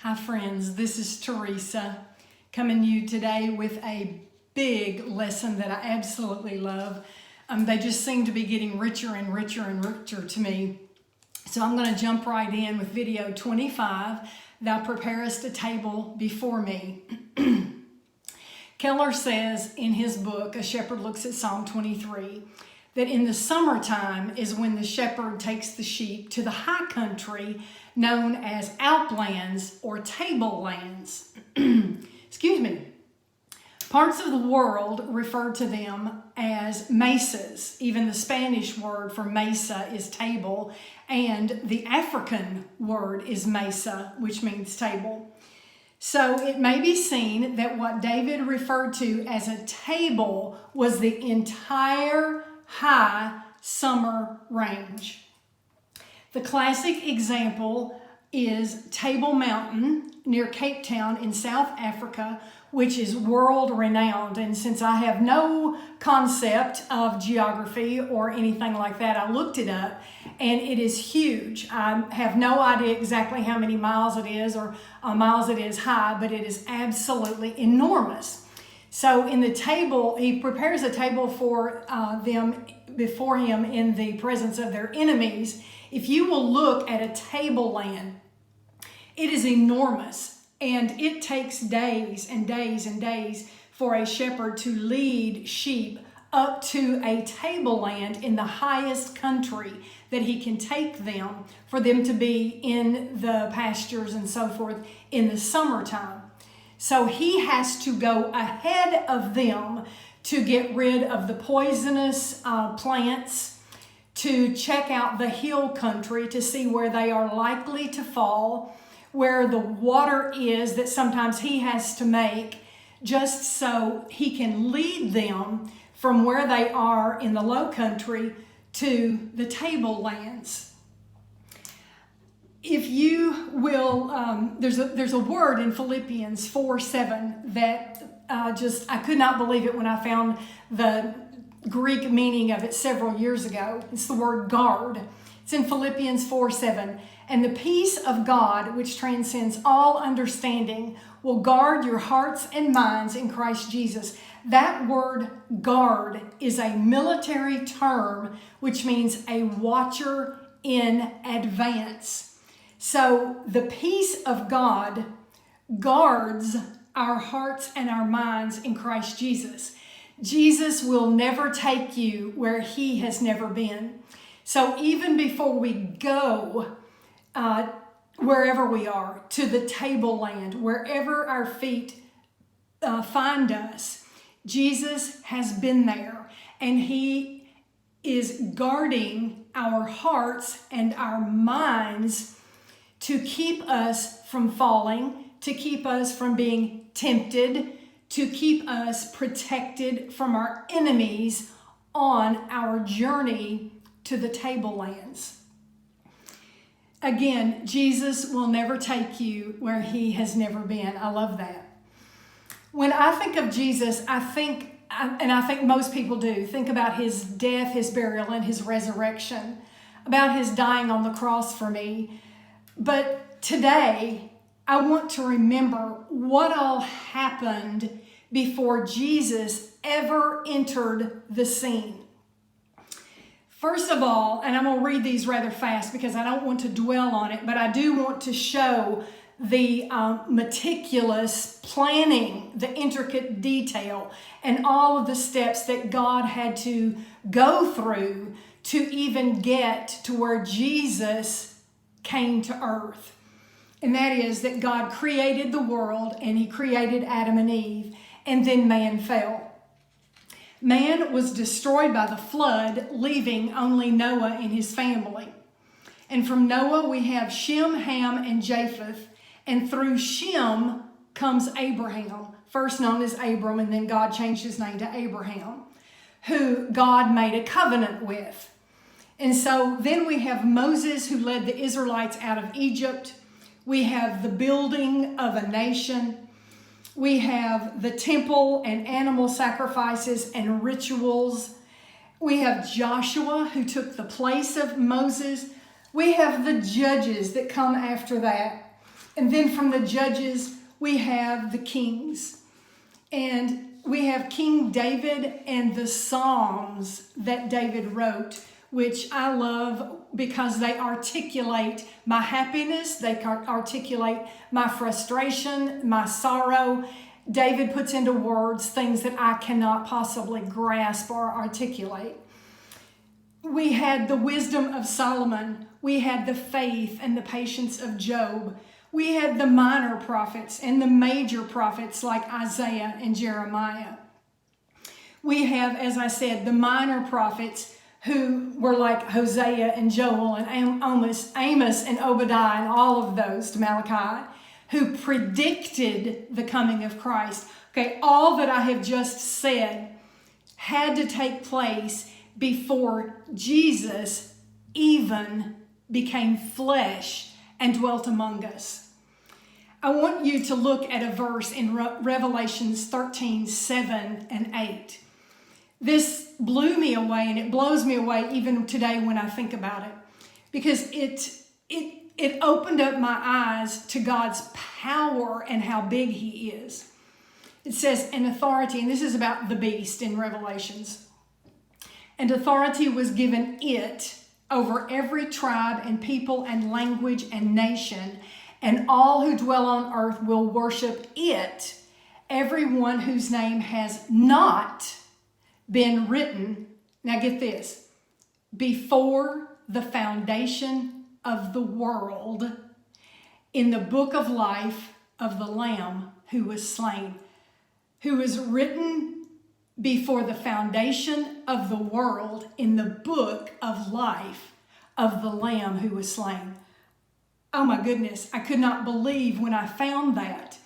Hi friends, this is Teresa coming to you today with a big lesson that I absolutely love. They just seem to be getting richer and richer and richer to me. So I'm going to jump right in with video 25, Thou preparest a table before me. Keller says in his book, A Shepherd Looks at Psalm 23, that in the summertime is when the shepherd takes the sheep to the high country known as Alplands or Tablelands. Excuse me. Parts of the world refer to them as mesas. Even the Spanish word for mesa is table, and the African word is mesa, which means table. So it may be seen that what David referred to as a table was the entire high summer range. The classic example is Table Mountain near Cape Town in South Africa, which is world renowned. And since I have no concept of geography or anything like that, I looked it up and it is huge. I have no idea exactly how many miles it is or miles it is high, but it is absolutely enormous. So in the table, he prepares a table for them before him in the presence of their enemies. If you will look at a tableland, it is enormous, and it takes days and days and days for a shepherd to lead sheep up to a tableland in the highest country that he can take them for them to be in the pastures and so forth in the summertime. So he has to go ahead of them to get rid of the poisonous plants, to check out the hill country to see where they are likely to fall, where the water is that sometimes he has to make just so he can lead them from where they are in the low country to the tablelands. If you will, there's a word in Philippians 4:7 that I could not believe it when I found the Greek meaning of it several years ago. It's the word guard. It's in Philippians 4:7. And the peace of God, which transcends all understanding, will guard your hearts and minds in Christ Jesus. That word guard is a military term, which means a watcher in advance. So the peace of God guards our hearts and our minds in Christ Jesus. Jesus will never take you where he has never been. So even before we go, wherever we are, to the tableland, wherever our feet find us, Jesus has been there, and he is guarding our hearts and our minds to keep us from falling, to keep us from being tempted, to keep us protected from our enemies on our journey to the tablelands. Again, Jesus will never take you where he has never been. I love that. When I think of Jesus, I think most people do, think about his death, his burial, and his resurrection, about his dying on the cross for me. But today, I want to remember what all happened before Jesus ever entered the scene. First of all, and I'm going to read these rather fast because I don't want to dwell on it, but I do want to show the meticulous planning, the intricate detail, and all of the steps that God had to go through to even get to where Jesus came to earth. And that is that God created the world, and he created Adam and Eve, and then man fell. Man was destroyed by the flood, leaving only Noah and his family. And from Noah we have Shem, Ham, and Japheth. And through Shem comes Abraham, first known as Abram, and then God changed his name to Abraham, who God made a covenant with. And so then we have Moses, who led the Israelites out of Egypt. We have the building of a nation. We have the temple and animal sacrifices and rituals. We have Joshua, who took the place of Moses. We have the judges that come after that. And then from the Judges, we have the Kings. And we have King David and the Psalms that David wrote, which I love because they articulate my happiness, they articulate my frustration, my sorrow. David puts into words things that I cannot possibly grasp or articulate. We had the wisdom of Solomon. We had the faith and the patience of Job. We had the minor prophets and the major prophets like Isaiah and Jeremiah. We have, as I said, the minor prophets who were like Hosea and Joel and Amos and Obadiah and all of those to Malachi, who predicted the coming of Christ. Okay, all that I have just said had to take place before Jesus even became flesh and dwelt among us. I want you to look at a verse in Revelations 13, 7 and 8. This blew me away, and it blows me away even today when I think about it, because it opened up my eyes to God's power and how big He is. It says, "An authority," and this is about the beast in Revelations, "and authority was given it over every tribe and people and language and nation, and all who dwell on earth will worship it, everyone whose name has not been written," now get this, "before the foundation of the world in the book of life of the Lamb who was slain." Who was written before the foundation of the world in the book of life of the Lamb who was slain. Oh my goodness, I could not believe when I found that.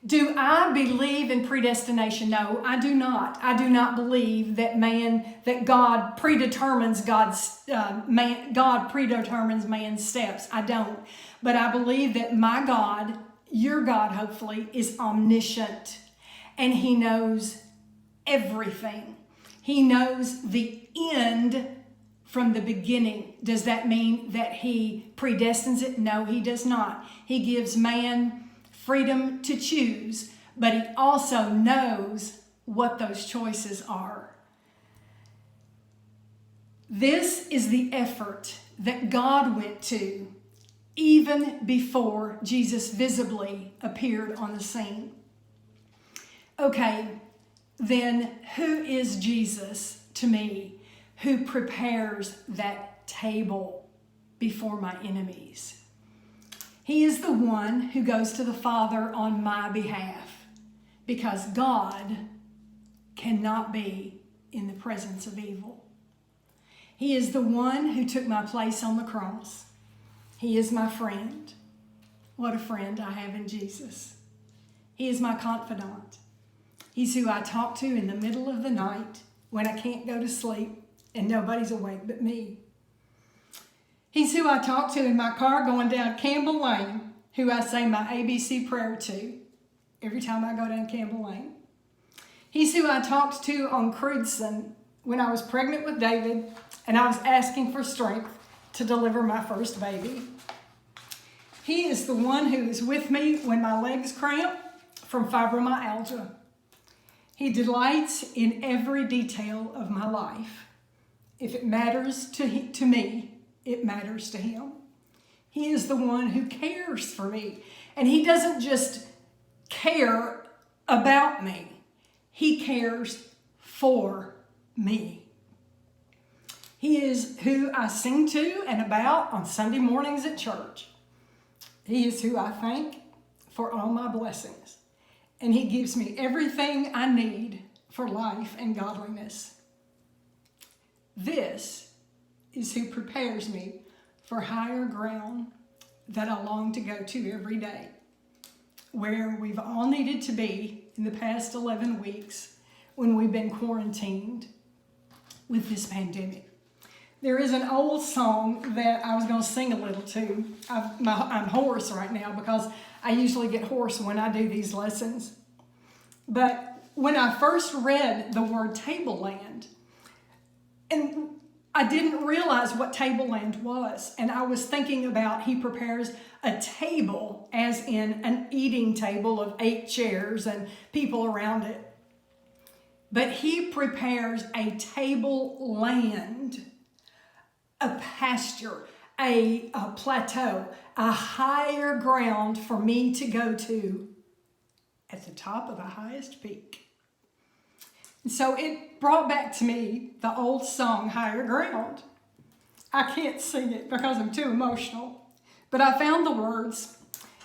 Do I believe in predestination? No, I do not. I do not believe that God predetermines God predetermines man's steps. I don't. But I believe that my God, your God hopefully, is omniscient, and He knows everything. He knows the end from the beginning. Does that mean that He predestines it? No, He does not. He gives man freedom to choose, but He also knows what those choices are. This is the effort that God went to even before Jesus visibly appeared on the scene. Okay, then who is Jesus to me, who prepares that table before my enemies? He is the one who goes to the Father on my behalf, because God cannot be in the presence of evil. He is the one who took my place on the cross. He is my friend. What a friend I have in Jesus. He is my confidant. He's who I talk to in the middle of the night when I can't go to sleep and nobody's awake but me. He's who I talk to in my car going down Campbell Lane, who I say my ABC prayer to every time I go down Campbell Lane. He's who I talked to on Crewdson when I was pregnant with David and I was asking for strength to deliver my first baby. He is the one who is with me when my legs cramp from fibromyalgia. He delights in every detail of my life. If it matters to me, it matters to Him. He is the one who cares for me. And He doesn't just care about me. He cares for me. He is who I sing to and about on Sunday mornings at church. He is who I thank for all my blessings. And He gives me everything I need for life and godliness. This is who prepares me for higher ground that I long to go to every day, where we've all needed to be in the past 11 weeks when we've been quarantined with this pandemic. There is an old song that I was going to sing a little to. I'm hoarse right now because I usually get hoarse when I do these lessons. But when I first read the word tableland, and I didn't realize what tableland was. And I was thinking about he prepares a table, as in an eating table of 8 chairs and people around it. But he prepares a tableland, a pasture, a plateau, a higher ground for me to go to at the top of the highest peak. And so it brought back to me the old song, Higher Ground. I can't sing it because I'm too emotional, but I found the words,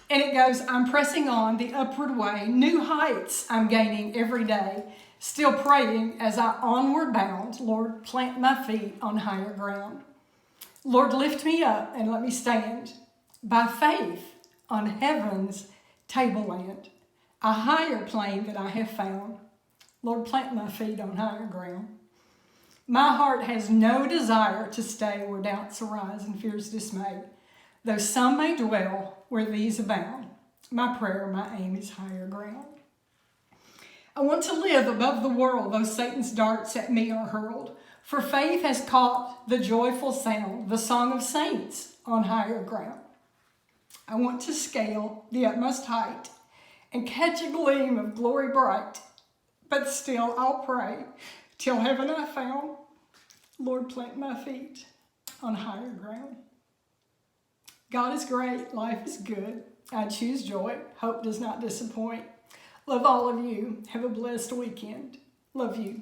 and it goes, I'm pressing on the upward way, new heights I'm gaining every day, still praying as I onward bound, Lord, plant my feet on higher ground. Lord, lift me up and let me stand by faith on heaven's tableland, a higher plane that I have found. Lord, plant my feet on higher ground. My heart has no desire to stay where doubts arise and fears dismay, though some may dwell where these abound. My prayer, my aim is higher ground. I want to live above the world, though Satan's darts at me are hurled, for faith has caught the joyful sound, the song of saints on higher ground. I want to scale the utmost height and catch a gleam of glory bright, but still I'll pray till heaven I found. Lord, plant my feet on higher ground. God is great. Life is good. I choose joy. Hope does not disappoint. Love all of you. Have a blessed weekend. Love you.